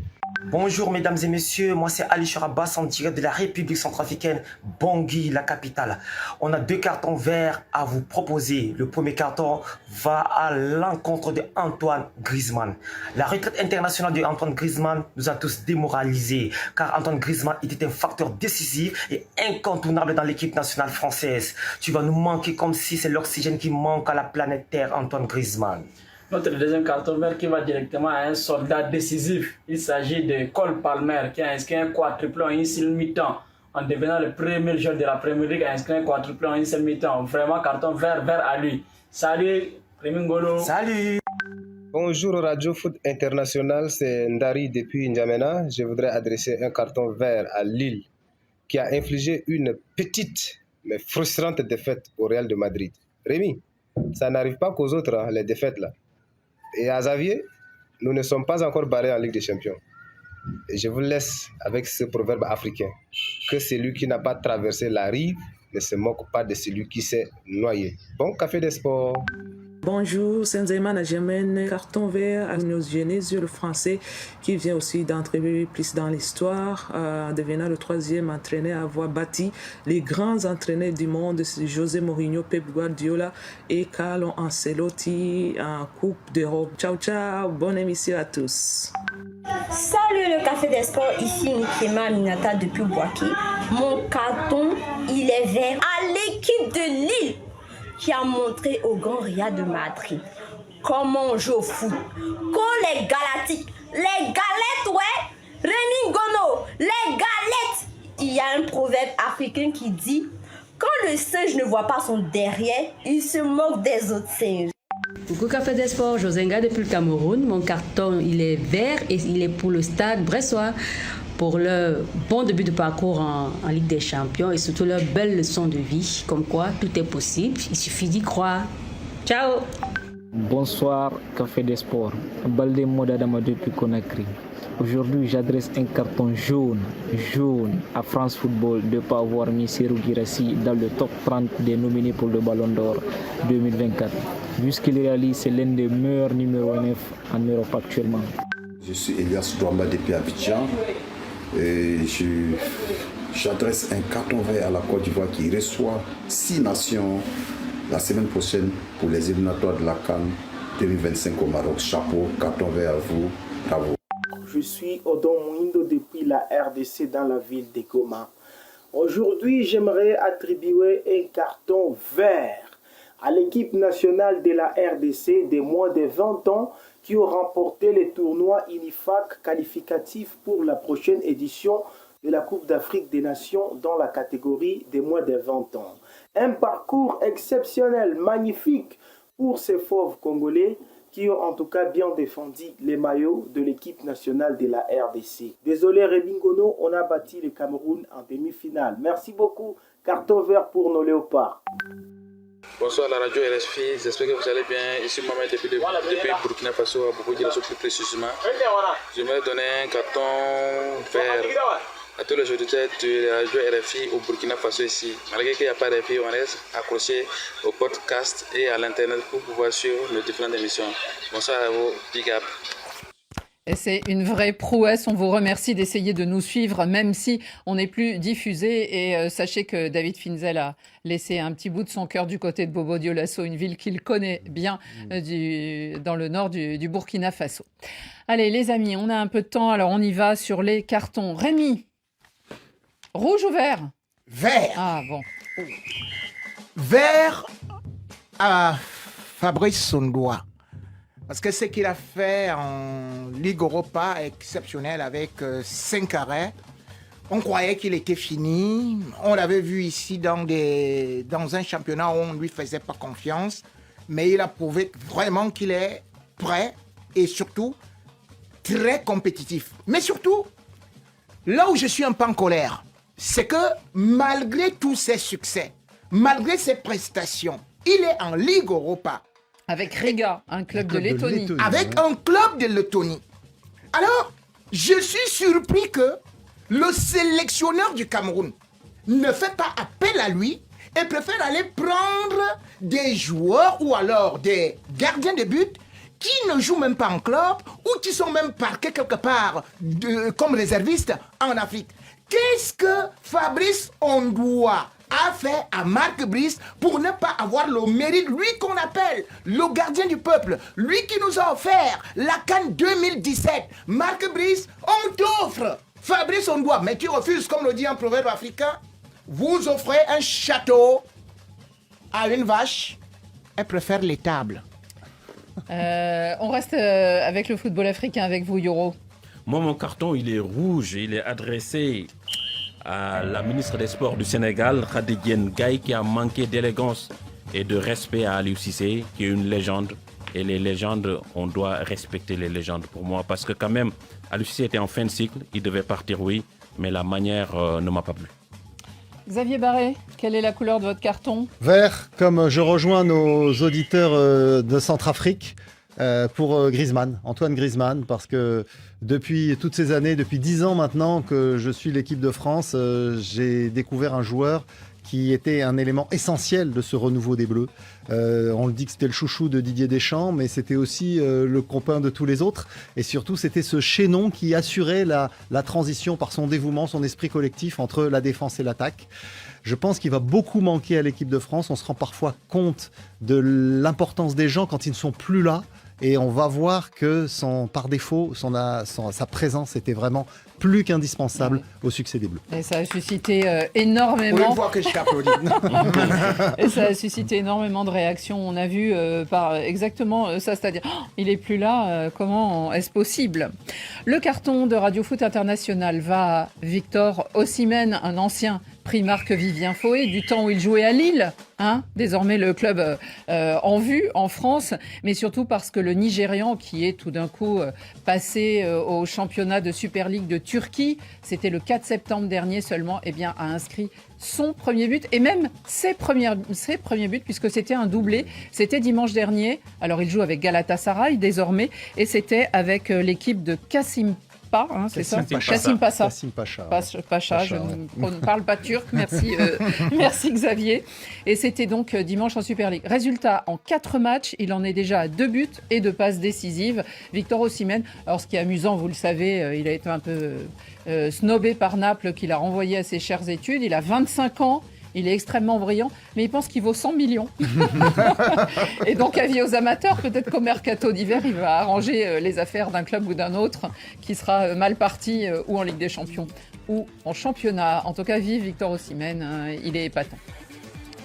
Bonjour mesdames et messieurs, moi c'est Ali Abbas en direct de la République centrafricaine, Bangui, la capitale. On a 2 cartons verts à vous proposer. Le premier carton va à l'encontre de Antoine Griezmann. La retraite internationale de Antoine Griezmann nous a tous démoralisés, car Antoine Griezmann était un facteur décisif et incontournable dans l'équipe nationale française. Tu vas nous manquer comme si c'est l'oxygène qui manque à la planète Terre, Antoine Griezmann. Notre deuxième carton vert qui va directement à un soldat décisif. Il s'agit de Cole Palmer qui a inscrit un quadruplé en une seule mi-temps. En devenant le premier joueur de la Premier League à inscrire un quadruplé en une seule mi-temps. Vraiment carton vert à lui. Salut, Rémi Ngolo. Salut. Bonjour Radio Foot International, c'est Ndari depuis N'Djamena. Je voudrais adresser un carton vert à Lille qui a infligé une petite mais frustrante défaite au Real de Madrid. Rémi, ça n'arrive pas qu'aux autres, les défaites là. Et à Xavier, nous ne sommes pas encore barrés en Ligue des Champions. Et je vous laisse avec ce proverbe africain, que celui qui n'a pas traversé la rive ne se moque pas de celui qui s'est noyé. Bon café des sports. Bonjour, Senzema Germaine, carton vert à nos Genesio, le français, qui vient aussi d'entrer plus dans l'histoire, en devenant le 3e entraîneur à avoir bâti les grands entraîneurs du monde, José Mourinho, Pep Guardiola et Carlo Ancelotti en Coupe d'Europe. Ciao, ciao, bonne émission à tous. Salut le Café des Sports, ici Nikema Minata depuis Boaké. Mon carton, il est vert à l'équipe de Lille qui a montré au Grand Real de Madrid comment on joue au foot. Quand les Galactiques, les galettes, ouais, Rémi Gono, les galettes. Il y a un proverbe africain qui dit « Quand le singe ne voit pas son derrière, il se moque des autres singes ». Coucou Café des Sports, Josenga depuis le Cameroun. Mon carton, il est vert et il est pour le Stade Bressois pour leur bon début de parcours en Ligue des Champions et surtout leur belle leçon de vie, comme quoi tout est possible, il suffit d'y croire. Ciao. Bonsoir Café des Sports, Balde Modadama depuis Conakry. Aujourd'hui, j'adresse un carton jaune à France Football de ne pas avoir mis Serhou Guirassy dans le top 30 des nominés pour le Ballon d'Or 2024. Vu ce qu'il réalise, c'est l'un des meilleurs numéro 9 en Europe actuellement. Je suis Elias Douamba depuis Abidjan et j'adresse un carton vert à la Côte d'Ivoire qui reçoit 6 nations la semaine prochaine pour les éliminatoires de la CAN 2025 au Maroc. Chapeau, carton vert à vous, bravo. Je suis Odon Mouindo depuis la RDC dans la ville de Goma. Aujourd'hui, j'aimerais attribuer un carton vert à l'équipe nationale de la RDC des moins de 20 ans qui ont remporté les tournois INIFAC qualificatifs pour la prochaine édition de la Coupe d'Afrique des Nations dans la catégorie des moins de 20 ans. Un parcours exceptionnel, magnifique pour ces fauves congolais qui ont en tout cas bien défendu les maillots de l'équipe nationale de la RDC. Désolé Rebingono, on a battu le Cameroun en demi-finale. Merci beaucoup, carton vert pour nos léopards. Bonsoir la radio RFI, j'espère que vous allez bien. Ici Mohamed depuis Burkina Faso, à beaucoup de plus précisément. J'aimerais donner un carton vert à tous les auditeurs de la radio RFI au Burkina Faso ici. Malgré qu'il n'y a pas de RFI, on reste accroché au podcast et à l'internet pour pouvoir suivre nos différentes émissions. Bonsoir à vous, big up. Et c'est une vraie prouesse. On vous remercie d'essayer de nous suivre, même si on n'est plus diffusé. Et sachez que David Finzel a laissé un petit bout de son cœur du côté de Bobo Dioulasso, une ville qu'il connaît bien dans le nord du Burkina Faso. Allez, les amis, on a un peu de temps, alors on y va sur les cartons. Rémi, rouge ou vert ? Vert. Ah bon. Vert à Fabrice Sondois. Parce que ce qu'il a fait en Ligue Europa est exceptionnel avec 5 arrêts. On croyait qu'il était fini. On l'avait vu ici dans un championnat où on ne lui faisait pas confiance. Mais il a prouvé vraiment qu'il est prêt et surtout très compétitif. Mais surtout, là où je suis un peu en colère, c'est que malgré tous ses succès, malgré ses prestations, il est en Ligue Europa. Avec Riga, un club de Lettonie. Avec un club de Lettonie. Alors, je suis surpris que le sélectionneur du Cameroun ne fait pas appel à lui et préfère aller prendre des joueurs ou alors des gardiens de but qui ne jouent même pas en club ou qui sont même parqués quelque part comme réservistes en Afrique. Qu'est-ce que Fabrice Ondoa a fait à Marc Brice pour ne pas avoir le mérite, lui qu'on appelle le gardien du peuple, lui qui nous a offert la CAN 2017. Marc Brice, on t'offre Fabrice Ondoa, mais tu refuses, comme le dit un proverbe africain, vous offrez un château à une vache, elle préfère l'étable. On reste avec le football africain avec vous, Yoro. Moi, mon carton, il est rouge, il est adressé à la ministre des Sports du Sénégal, Khadidienne Gaye, qui a manqué d'élégance et de respect à Aliou Cissé, qui est une légende. Et les légendes, on doit respecter les légendes pour moi. Parce que quand même, Aliou Cissé était en fin de cycle, il devait partir, oui, mais la manière ne m'a pas plu. Xavier Barré, quelle est la couleur de votre carton ? Vert, comme je rejoins nos auditeurs de Centrafrique, pour Griezmann, Antoine Griezmann, parce que depuis toutes ces années, depuis 10 ans maintenant que je suis l'équipe de France, j'ai découvert un joueur qui était un élément essentiel de ce renouveau des Bleus. On le dit que c'était le chouchou de Didier Deschamps, mais c'était aussi le copain de tous les autres. Et surtout, c'était ce chaînon qui assurait la transition par son dévouement, son esprit collectif entre la défense et l'attaque. Je pense qu'il va beaucoup manquer à l'équipe de France. On se rend parfois compte de l'importance des gens quand ils ne sont plus là. Et on va voir que par défaut, sa présence était vraiment plus qu'indispensable au succès des Bleus. Et ça a suscité énormément... Pour une fois que je t'applaudis. Et ça a suscité énormément de réactions. On a vu par exactement ça, c'est-à-dire il est plus là, comment est-ce possible? Le carton de Radio Foot International va à Victor Osimhen, un ancien prix Marc Vivien Foé, du temps où il jouait à Lille, désormais le club en vue en France, mais surtout parce que le Nigérian, qui est tout d'un coup passé au championnat de Super League de Turquie, c'était le 4 septembre dernier seulement, a inscrit son premier but et même ses premiers buts, puisque c'était un doublé. C'était dimanche dernier. Alors il joue avec Galatasaray désormais, et c'était avec l'équipe de Kassim Pacha, je ne parle pas turc, merci Xavier. Et c'était donc dimanche en Super League. Résultat, en 4 matchs, il en est déjà à 2 buts et 2 passes décisives. Victor Osimhen, alors ce qui est amusant, vous le savez, il a été un peu snobé par Naples, qu'il a renvoyé à ses chères études. Il a 25 ans. Il est extrêmement brillant, mais il pense qu'il vaut 100 millions. Et donc, avis aux amateurs, peut-être qu'au mercato d'hiver, il va arranger les affaires d'un club ou d'un autre qui sera mal parti ou en Ligue des Champions ou en championnat. En tout cas, vive Victor Osimhen, il est épatant.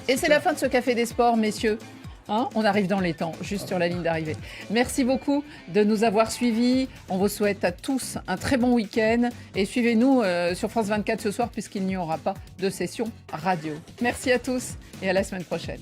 Et c'est la fin de ce Café des Sports, messieurs. On arrive dans les temps, juste sur la ligne d'arrivée. Merci beaucoup de nous avoir suivis. On vous souhaite à tous un très bon week-end. Et suivez-nous sur France 24 ce soir, puisqu'il n'y aura pas de session radio. Merci à tous et à la semaine prochaine.